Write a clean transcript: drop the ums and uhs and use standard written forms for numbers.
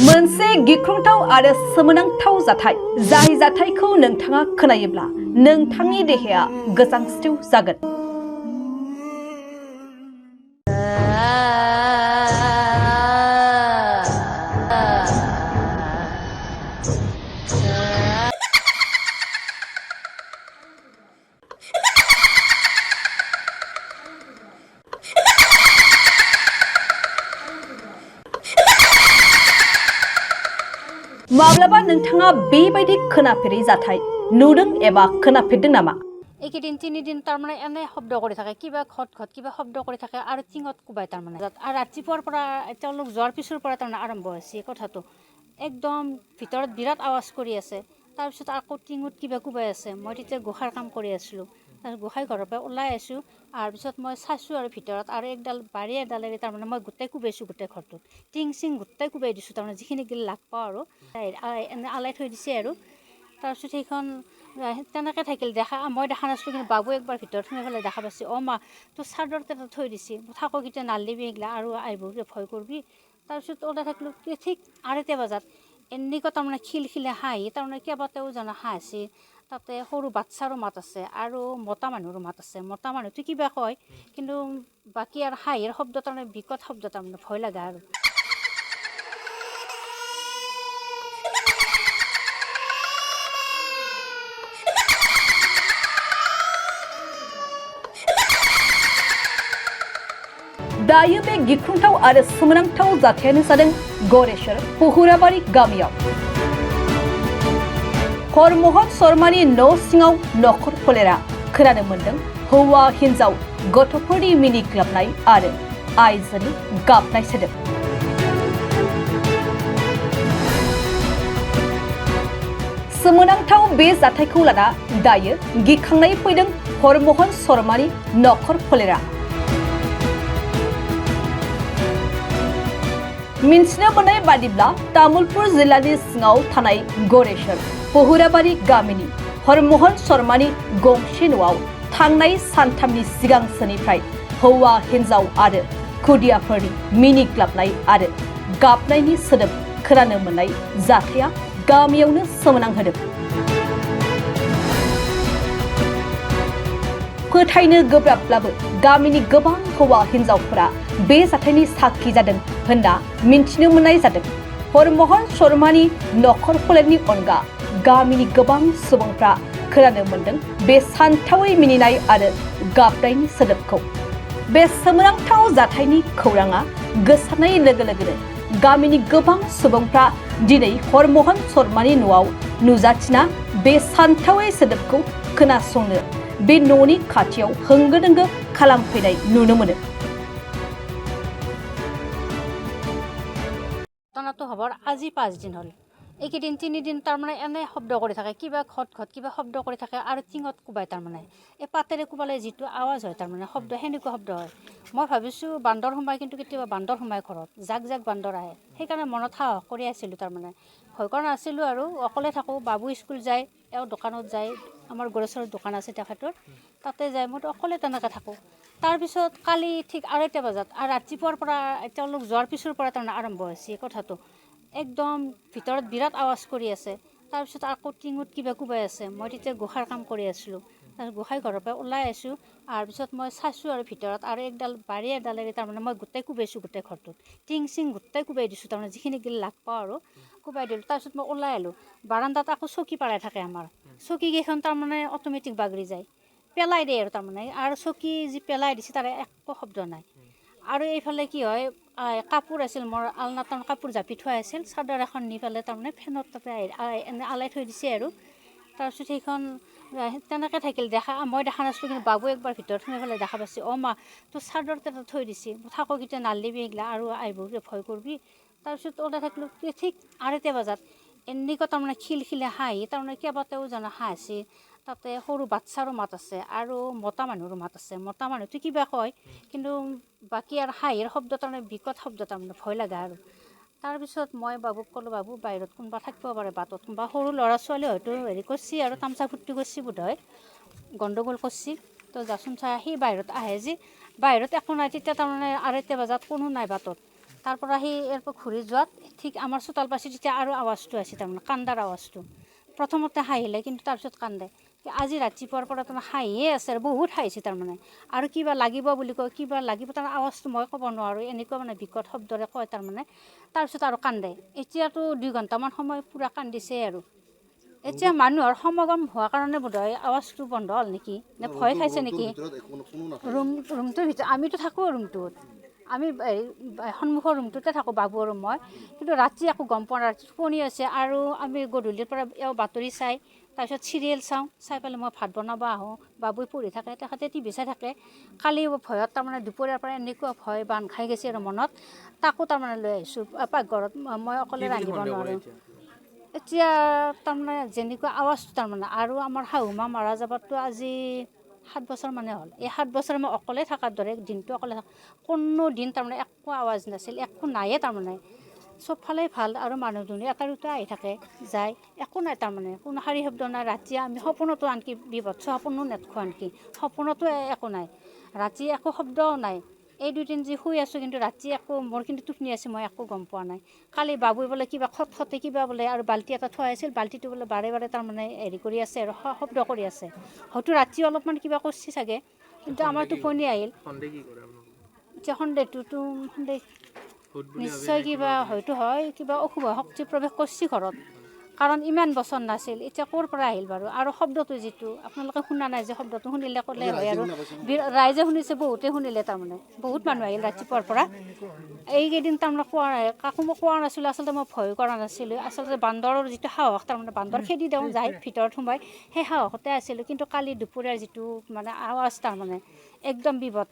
मोनसे गिख्रंथाव आरो सोमोनांथाव जाथाय जाय जाथायखौ नोंथाङा खोनायोब्ला नोंथांनि देहाया गोजांस्रिव जागोन। माब्लाबा नोंथाङा बेबायदि खोनाफेरै जाथाय नुदों एबा खोनाफेरदों नामा? এইকেইদিন তিনিদিন তাৰমানে এনে শব্দ কৰি থাকে, কিবা ঘট ঘট কিবা শব্দ কৰি থাকে আৰু টিঙত কোবাই তাৰমানে। আৰু ৰাতিপুৱাৰ পৰা তেওঁলোক যোৱাৰ পিছৰ পৰা তাৰমানে আৰম্ভ হৈছে কথাটো। একদম ভিতৰত বিৰাট আৱাজ কৰি আছে, তাৰপিছত আকৌ টিঙত কিবা কোবাই আছে। মই তেতিয়া গোসাঁৰ কাম কৰি আছিলোঁ, তাৰপিছত গোসাঁই ঘৰৰ পৰা ওলাই আছোঁ। আৰু পিছত মই চাইছোঁ আৰু ভিতৰত আৰু একডাল বাৰী এডালেৰে তাৰমানে মই গোটেই কোবাইছোঁ, গোটেই ঘৰটোত টিং চিং গোটেই কোবাই দিছোঁ তাৰমানে, যিখিনি গিল লাগ পাওঁ আৰু এনে আলাই থৈ দিছে আৰু। তাৰপিছত সেইখন তেনেকৈ থাকিল, মই দেখা নাছিলোঁ, কিন্তু বাবু একবাৰ ভিতৰত সোমাই পেলাই দেখা পাইছে। মা তোৰ চাদৰ এটা থৈ দিছে, থাকক এতিয়া নালিবি এইগিলা আৰু আহিব ভয় কৰিবি। তাৰপিছত ওলাই থাকিলোঁ। ঠিক 2:30 বজাত এনেকুৱা তাৰমানে খিলখিলে হাঁহি, তাৰমানে কেইবাটাও জনা হাঁহিছে। তাতে সৰু বাচ্ছাৰো মাত আছে আৰু মতা মানুহৰো মাত আছে। মতা মানুহটো কিবা কয়, কিন্তু বাকী আৰু হাঁহিৰ শব্দ তাৰমানে বিকট শব্দ, তাৰমানে ভয় লগা আৰু। दायो बे गिख्रंथाव आरो सोमोनांथाव जाथायानो जादों गरेश्वर पुहुराबारि गामियाव। हरमोहन शर्मानि न' सिङाव नखर फोलेरा खोनानो मोन्दों हौवा हिन्जाव गथ'फोरनि मिनिग्लाबनाय आरो आइजोनि गाबनाय सोदोब। सोमोनांथाव बे जाथायखौ लाना दायो गिखांनाय फैदों हरमोहन शर्मानि नखर फोलेरा। मिन्थिनो मोननाय बादिब्ला तामुलपुर जिल्लानि सिङाव थानाय गरेश्वर पुहुराबारि गामिनि हरमोहन शर्मानि गंसे न'आव थांनाय सानथामनि सिगांसोनिफ्राय हौवा हिन्जाव आरो खुदियाफोरनि मिनिग्लाबनाय आरो गाबनायनि सोदोब खोनानो मोननाय जाथाया गामियावनो सोमोनांहोदों। फोथायनो गोब्राबब्लाबो गामिनि गोबां हौवा हिन्जावफोरा बे जाथायनि साखि जादों होनना मिन्थिनो मोननाय जादों। हरमोहन शर्मानि नखर फोलेरनि अनगा गामिनि गोबां सुबुंफ्रा खोनानो मोन्दों बे सानथावै मिनिनाय आरो गाबनायनि सोदोबखौ। बे सोमोनांथाव जाथायनि खौराङा गोसारनाय लोगो लोगोनो गामिनि गोबां सुबुंफ्रा दिनै हरमोहन शर्मानि न'आव नुजाथिना बे सानथावै सोदोबखौ खोनासंनो बे न'नि खाथियाव होंगो दोंगो खालामफैनाय नुनो मोनो। ঘটনাটো হ'বৰ আজি 5 দিন হ'ল। এইকেইদিন তিনিদিন তাৰমানে এনে শব্দ কৰি থাকে, কিবা ঘট ঘট কিবা শব্দ কৰি থাকে আৰু টিঙত কোবাই তাৰমানে। এই পাতেৰে কোবালে যিটো আৱাজ হয় তাৰমানে শব্দ, সেনেকুৱা শব্দ হয়। মই ভাবিছোঁ বান্দৰ সোমাই, কিন্তু কেতিয়াবা বান্দৰ সোমাই ঘৰত, জাক জাক বান্দৰ আহে। সেইকাৰণে মনত সাহস কৰি আছিলোঁ, তাৰমানে ভয় কৰা নাছিলোঁ আৰু। অকলে থাকোঁ, বাবু স্কুল যায়, এওঁ দোকানত যায়, আমাৰ গৰেশ্বৰত দোকান আছে তেখেতৰ, তাতে যায়, মইতো অকলে তেনেকৈ থাকোঁ। তাৰপিছত কালি ঠিক 2:30 বজাত আৰু ৰাতিপুৱাৰ পৰা তেওঁলোক যোৱাৰ পিছৰ পৰা তাৰমানে আৰম্ভ হৈছে কথাটো। একদম ভিতৰত বিৰাট আৱাজ কৰি আছে, তাৰপিছত আকৌ টিঙত কিবা কোবাই আছে। মই তেতিয়া গোসাঁৰ কাম কৰি আছিলোঁ, তাৰপিছত গোসাঁই ঘৰৰ পৰা ওলাই আছোঁ। আৰু পিছত মই চাইছোঁ আৰু ভিতৰত আৰু একডাল বাৰী এডালেৰে তাৰমানে মই গোটেই কোবাইছোঁ, গোটেই ঘৰটোত টিং চিং গোটেই কোবাই দিছোঁ, তাৰমানে যিখিনি গিল লাগ পাওঁ আৰু কোবাই দিলোঁ। তাৰপিছত মই ওলাই আহিলোঁ। বাৰান্দাত আকৌ চকী পাৰাই থাকে আমাৰ, চকীকেইখন তাৰমানে অট'মেটিক বাগৰি যায়, পেলাই দিয়ে আৰু তাৰমানে। আৰু চকী যি পেলাই দিছে তাৰে একো শব্দ নাই। আৰু এইফালে কি হয়, কাপোৰ আছিল মোৰ আলনাত, কাপোৰ জাপি থোৱা আছিল, চাদৰ এখন নি পেলাই তাৰমানে ফেনত তাতে এনে আলাই থৈ দিছে আৰু। তাৰপিছত সেইখন তেনেকৈ থাকিল, মই দেখা নাছিলোঁ, কিন্তু বাবু একবাৰ ভিতৰত সোমাই পেলাই দেখা পাইছে। মা তোৰ চাদৰ এটা থৈ দিছে, থাকক এতিয়া নালিবি এইগিলা আৰু আহিব ভয় কৰিবি। তাৰপিছত ওলাই থাকিলোঁ। ঠিক 2:30 বজাত এনেকুৱা তাৰমানে খিলখিলে হাঁহি, তাৰমানে কেইবাটাও জনা হাঁহিছে। তাতে সৰু বাচ্ছাৰো মাত আছে আৰু মতা মানুহৰো মাত আছে। মতা মানুহটো কিবা কয়, কিন্তু বাকী আৰু হাঁহিৰ শব্দ তাৰমানে বিকট শব্দ, তাৰমানে ভয় লগা আৰু। তাৰপিছত মই বাবুক ক'লোঁ, বাবু বাহিৰত কোনোবা থাকিব পাৰে, বাটত কোনোবা সৰু ল'ৰা ছোৱালী হয়তো হেৰি কৰিছে আৰু তামচা ফূৰ্তি কৰিছে বোধহয়, গণ্ডগোল কৰিছে, তো যাচোন চাই। সি বাহিৰত আহে যি, বাহিৰত একো নাই। তেতিয়া তাৰমানে 2:30 বজাত কোনো নাই বাটত, তাৰপৰা সি ইয়াৰ পৰা ঘূৰি যোৱাত ঠিক আমাৰ চোতাল পাছি তেতিয়া আৰু আৱাজটো আছে তাৰমানে কান্দাৰ আৱাজটো প্ৰথমতে হাঁহিলে কিন্তু তাৰপিছত কান্দে আজি ৰাতিপুৱাৰ পৰা তাৰমানে হাঁহিয়ে আছে আৰু বহুত হাঁহিছে তাৰমানে আৰু কিবা লাগিব বুলি কয় কিবা লাগিব তাৰ আৱাজটো মই ক'ব নোৱাৰোঁ এনেকুৱা মানে বিকট শব্দৰে কয় তাৰমানে তাৰপিছত আৰু কান্দে এতিয়াতো 2 ঘণ্টামান সময় পূৰা কান্দিছে আৰু এতিয়া মানুহৰ সমাগম হোৱাৰ কাৰণে বোধহয় আৱাজটো বন্ধ হ'ল নেকি নে ভয় খাইছে নেকি ৰুমটোৰ ভিতৰত আমিতো থাকোঁ ৰুমটোত আমি সন্মুখৰ ৰুমটোতে থাকোঁ বাবু আৰু মই কিন্তু ৰাতি একো গম পোৱা নাই ৰাতি টোপনি আছে আৰু আমি গধূলিৰ পৰা বাতৰি চাই তাৰপিছত চিৰিয়েল চাই পেলাই মই ভাত বনাব আহোঁ বাবুই পঢ়ি থাকে তেখেতে টিভি চাই থাকে কালি ভয়ত তাৰমানে দুপৰীয়াৰ পৰা এনেকুৱা ভয় বান্ধ খাই গৈছে আৰু মনত তাকো তাৰমানে লৈ আহিছোঁ পাকঘৰত মই অকলে ৰান্ধিব নোৱাৰোঁ এতিয়া তাৰমানে যেনেকুৱা আৱাজটো তাৰমানে আৰু আমাৰ শাহুমা মাৰা যাবততো আজি 7 বছৰ মানে হ'ল এই 7 বছৰ মই অকলে থকাৰ দৰে দিনটো অকলে কোনো দিন তাৰমানে একো আৱাজ নাছিল একো নায়ে তাৰমানে চবফালে ভাল আৰু মানুহ দুনুহ এটা দুটা আহি থাকে যায় একো নাই তাৰমানে কোনো শাৰী শব্দ নাই ৰাতি আমি সপোনতো আনকি বিভৎস সপোনো নেদেখোঁ আনকি সপোনতো একো নাই ৰাতি একো শব্দও নাই এই 2 দিন যি শুই আছোঁ কিন্তু ৰাতি একো মোৰ কিন্তু টোপনি আছে মই একো গম পোৱা নাই কালি বাবুই বোলে কিবা খটখটে কিবা বোলে আৰু বাল্টি এটা থোৱা আছিল বাল্টিটো বোলে বাৰে বাৰে তাৰমানে হেৰি কৰি আছে আৰু শব্দ কৰি আছে হয়তো ৰাতি অলপমান কিবা কৰিছে চাগে কিন্তু আমাৰ টোপনি আহিল এতিয়া সন্দেহটোতো নিশ্চয় কিবা হয়তো হয় কিবা অশুভ শক্তি প্ৰৱেশ কৰিছে ঘৰত কাৰণ ইমান বছৰ নাছিল এতিয়া ক'ৰ পৰা আহিল বাৰু আৰু শব্দটো যিটো আপোনালোকে শুনা নাই যে শব্দটো শুনিলে ক'লে হয় আৰু ৰাইজে শুনিছে বহুতে শুনিলে তাৰমানে বহুত মানুহ আহিল ৰাতিপুৱাৰ পৰা এইকেইদিন তাৰমানে কোৱা নাই কাকো মই কোৱা নাছিলোঁ আচলতে মই ভয় কৰা নাছিলোঁ আচলতে বান্দৰৰ যিটো সাহস তাৰমানে বান্দৰ খেদি দিওঁ যায় ভিতৰত সোমাই সেই সাহসতে আছিলোঁ কিন্তু কালি দুপৰীয়াৰ যিটো মানে আৱাজ তাৰমানে একদম বিভৎস